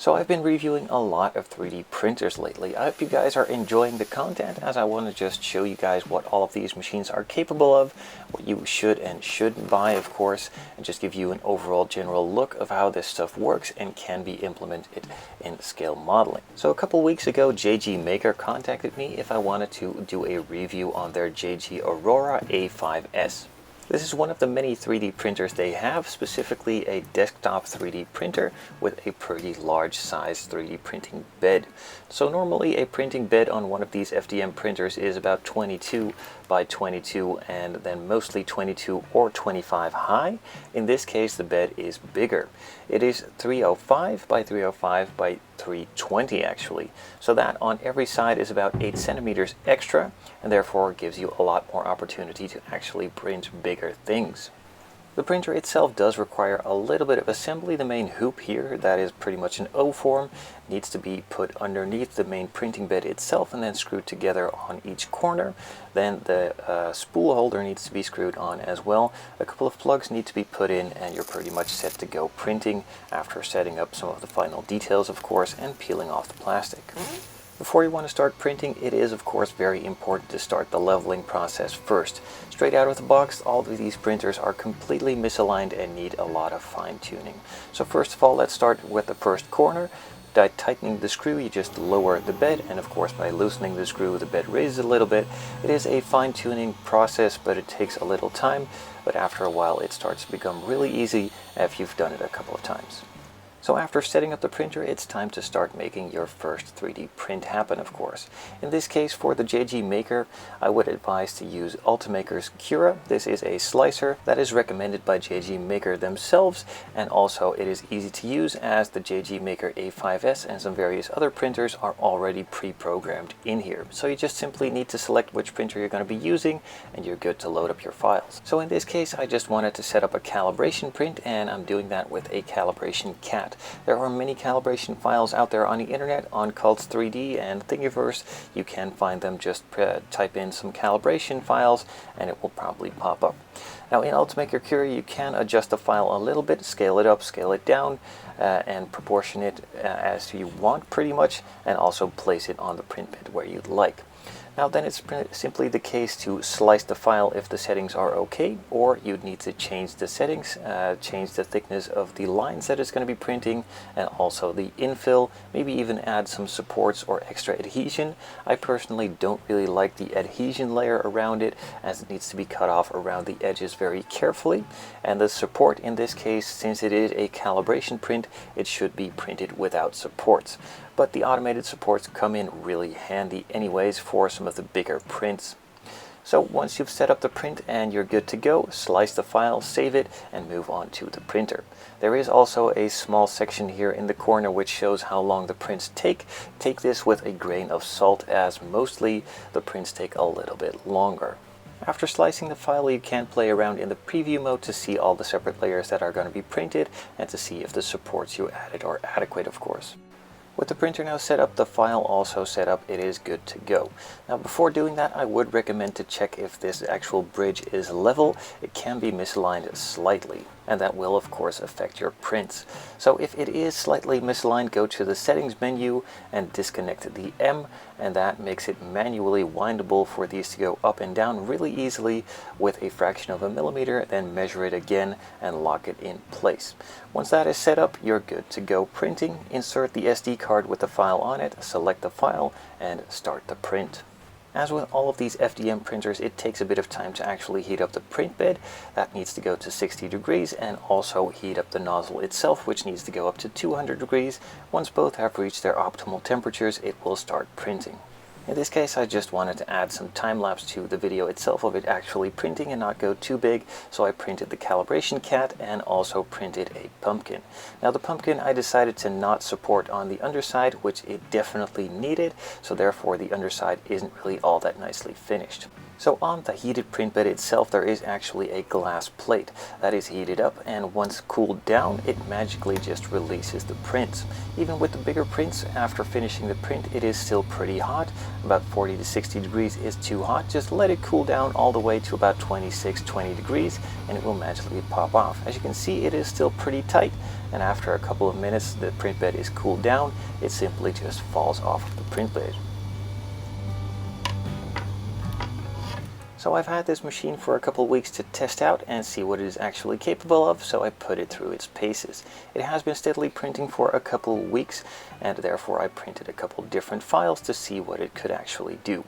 So I've been reviewing a lot of 3D printers lately. I hope you guys are enjoying the content, as I want to just show you guys what all of these machines are capable of, what you should and shouldn't buy, of course, and just give you an overall general look of how this stuff works and can be implemented in scale modeling. So a couple weeks ago, JG Maker contacted me if I wanted to do a review on their JG Aurora A5S. This is one of the many 3D printers they have, specifically a desktop 3D printer with a pretty large size 3D printing bed. So normally a printing bed on one of these FDM printers is about 22 by 22 and then mostly 22 or 25 high. In this case the bed is bigger. It is 305 by 305 by 320 actually. So that on every side is about 8 centimeters extra and therefore gives you a lot more opportunity to actually print bigger things. The printer itself does require a little bit of assembly. The main hoop here, that is pretty much an O form, needs to be put underneath the main printing bed itself and then screwed together on each corner. Then the spool holder needs to be screwed on as well. A couple of plugs need to be put in and you're pretty much set to go printing after setting up some of the final details, of course, and peeling off the plastic. Before you want to start printing, it is of course very important to start the leveling process first. Straight out of the box, all of these printers are completely misaligned and need a lot of fine-tuning. So first of all, let's start with the first corner. By tightening the screw, you just lower the bed, and of course by loosening the screw, the bed raises a little bit. It is a fine-tuning process, but it takes a little time, but after a while it starts to become really easy if you've done it a couple of times. So after setting up the printer, it's time to start making your first 3D print happen, of course. In this case, for the JG Maker, I would advise to use Ultimaker's Cura. This is a slicer that is recommended by JG Maker themselves, and also it is easy to use as the JG Maker A5S and some various other printers are already pre-programmed in here. So you just simply need to select which printer you're going to be using, and you're good to load up your files. So in this case, I just wanted to set up a calibration print, and I'm doing that with a calibration cat. There are many calibration files out there on the internet, on Cults 3D and Thingiverse. You can find them, just type in some calibration files and it will probably pop up. Now in Ultimaker Cura you can adjust the file a little bit, scale it up, scale it down, and proportion it as you want pretty much, and also place it on the print bed where you'd like. Now then it's simply the case to slice the file if the settings are okay, or you'd need to change the settings, change the thickness of the lines that it's going to be printing, and also the infill, maybe even add some supports or extra adhesion. I personally don't really like the adhesion layer around it, as it needs to be cut off around the edges very carefully, and the support in this case, since it is a calibration print, it should be printed without supports. But the automated supports come in really handy anyways for some of the bigger prints. So once you've set up the print and you're good to go, slice the file, save it, and move on to the printer. There is also a small section here in the corner which shows how long the prints take. Take this with a grain of salt, as mostly the prints take a little bit longer. After slicing the file, you can play around in the preview mode to see all the separate layers that are going to be printed and to see if the supports you added are adequate, of course. With the printer now set up, the file also set up, it is good to go. Now before doing that, I would recommend to check if this actual bridge is level. It can be misaligned slightly, and that will of course affect your prints. So if it is slightly misaligned, go to the settings menu and disconnect the M, and that makes it manually windable for these to go up and down really easily with a fraction of a millimeter, then measure it again and lock it in place. Once that is set up, you're good to go printing. Insert the SD card with the file on it, select the file, and start the print. As with all of these FDM printers, it takes a bit of time to actually heat up the print bed. That needs to go to 60 degrees, and also heat up the nozzle itself, which needs to go up to 200 degrees. Once both have reached their optimal temperatures, it will start printing. In this case, I just wanted to add some time-lapse to the video itself of it actually printing and not go too big, so I printed the calibration cat and also printed a pumpkin. Now the pumpkin I decided to not support on the underside, which it definitely needed, so therefore the underside isn't really all that nicely finished. So on the heated print bed itself, there is actually a glass plate that is heated up, and once cooled down, it magically just releases the prints. Even with the bigger prints, after finishing the print, it is still pretty hot. About 40 to 60 degrees is too hot. Just let it cool down all the way to about 20 degrees, and it will magically pop off. As you can see, it is still pretty tight, and after a couple of minutes, the print bed is cooled down. It simply just falls off of the print bed. So I've had this machine for a couple of weeks to test out and see what it is actually capable of, so I put it through its paces. It has been steadily printing for a couple of weeks, and therefore I printed a couple different files to see what it could actually do.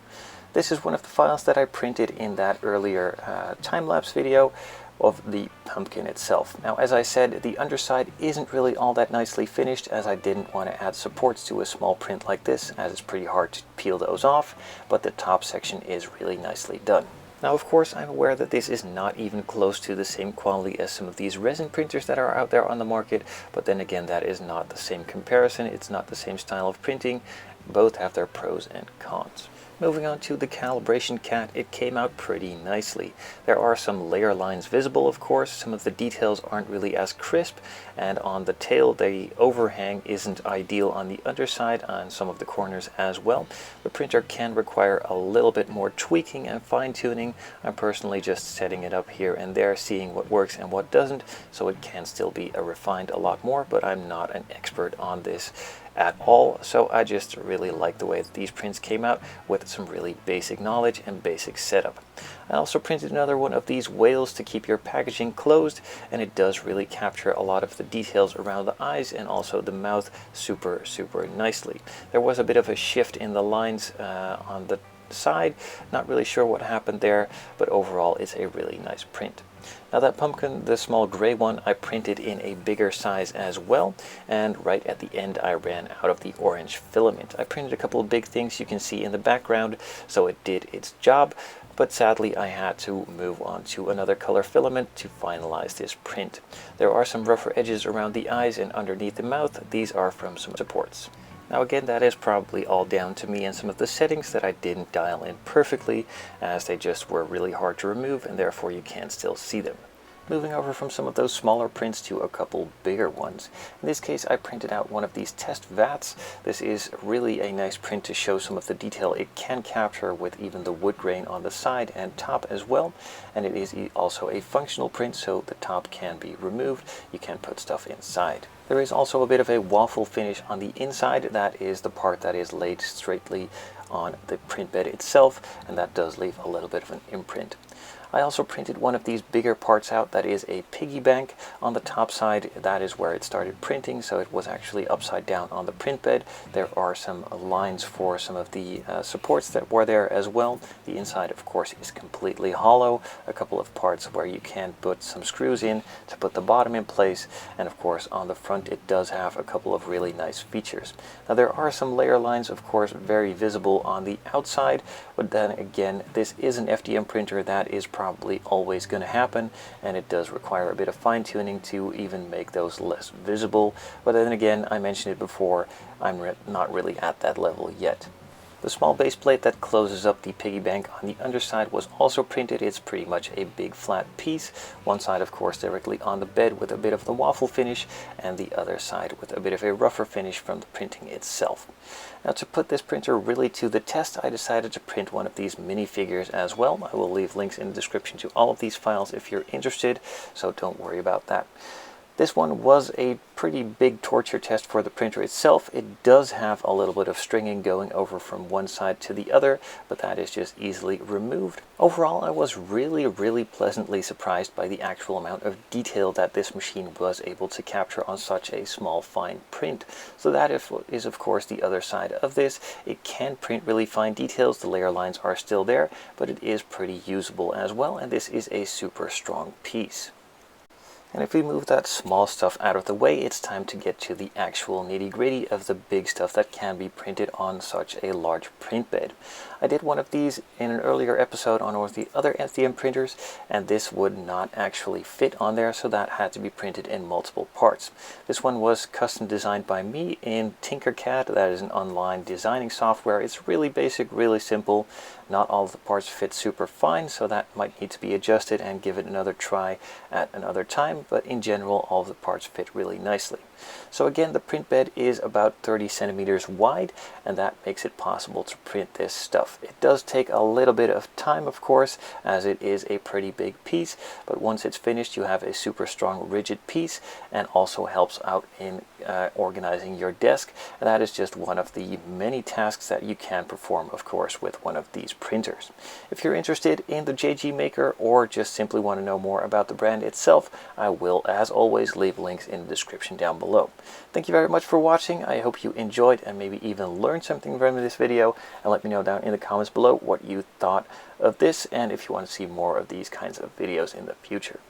This is one of the files that I printed in that earlier time-lapse video of the pumpkin itself. Now, as I said, the underside isn't really all that nicely finished, as I didn't want to add supports to a small print like this, as it's pretty hard to peel those off, but the top section is really nicely done. Now, of course, I'm aware that this is not even close to the same quality as some of these resin printers that are out there on the market, but then again, that is not the same comparison. It's not the same style of printing. Both have their pros and cons. Moving on to the calibration cat, it came out pretty nicely. There are some layer lines visible, of course. Some of the details aren't really as crisp, and on the tail, the overhang isn't ideal on the underside, on some of the corners as well. The printer can require a little bit more tweaking and fine-tuning. I'm personally just setting it up here and there, seeing what works and what doesn't, so it can still be refined a lot more, but I'm not an expert on this at all, so I just really like the way that these prints came out with some really basic knowledge and basic setup. I also printed another one of these whales to keep your packaging closed, and it does really capture a lot of the details around the eyes and also the mouth super nicely. There was a bit of a shift in the lines on the side, not really sure what happened there, but overall it's a really nice print. Now that pumpkin, the small gray one, I printed in a bigger size as well, and right at the end I ran out of the orange filament. I printed a couple of big things you can see in the background, so it did its job, but sadly I had to move on to another color filament to finalize this print. There are some rougher edges around the eyes and underneath the mouth. These are from some supports. Now again, that is probably all down to me and some of the settings that I didn't dial in perfectly, as they just were really hard to remove, and therefore you can still see them. Moving over from some of those smaller prints to a couple bigger ones. In this case, I printed out one of these test vats. This is really a nice print to show some of the detail it can capture with even the wood grain on the side and top as well. And it is also a functional print, so the top can be removed. You can put stuff inside. There is also a bit of a waffle finish on the inside. That is the part that is laid straightly on the print bed itself, and that does leave a little bit of an imprint. I also printed one of these bigger parts out. That is a piggy bank on the top side. That is where it started printing, so it was actually upside down on the print bed. There are some lines for some of the supports that were there as well. The inside, of course, is completely hollow. A couple of parts where you can put some screws in to put the bottom in place, and of course on the front it does have a couple of really nice features. Now there are some layer lines, of course, very visible on the outside, but then again, this is an FDM printer. That is probably always going to happen, and it does require a bit of fine-tuning to even make those less visible. But then again, I mentioned it before, I'm not really at that level yet. The small base plate that closes up the piggy bank on the underside was also printed. It's pretty much a big flat piece. One side, of course, directly on the bed with a bit of the waffle finish, and the other side with a bit of a rougher finish from the printing itself. Now, to put this printer really to the test, I decided to print one of these minifigures as well. I will leave links in the description to all of these files if you're interested, so don't worry about that. This one was a pretty big torture test for the printer itself. It does have a little bit of stringing going over from one side to the other, but that is just easily removed. Overall, I was really pleasantly surprised by the actual amount of detail that this machine was able to capture on such a small, fine print. So that is of course the other side of this. It can print really fine details. The layer lines are still there, but it is pretty usable as well, and this is a super strong piece. And if we move that small stuff out of the way, it's time to get to the actual nitty-gritty of the big stuff that can be printed on such a large print bed. I did one of these in an earlier episode on one of the other STM printers, and this would not actually fit on there, so that had to be printed in multiple parts. This one was custom designed by me in Tinkercad. That is an online designing software. It's really basic, really simple. Not all of the parts fit super fine, so that might need to be adjusted and give it another try at another time, but in general all of the parts fit really nicely. So again, the print bed is about 30 centimeters wide, and that makes it possible to print this stuff. It does take a little bit of time, of course, as it is a pretty big piece, but once it's finished you have a super strong rigid piece, and also helps out in organizing your desk. And that is just one of the many tasks that you can perform, of course, with one of these printers. If you're interested in the JG Maker, or just simply want to know more about the brand itself, I will, as always, leave links in the description down below. Thank you very much for watching. I hope you enjoyed and maybe even learned something from this video, and let me know down in the comments below what you thought of this, and if you want to see more of these kinds of videos in the future.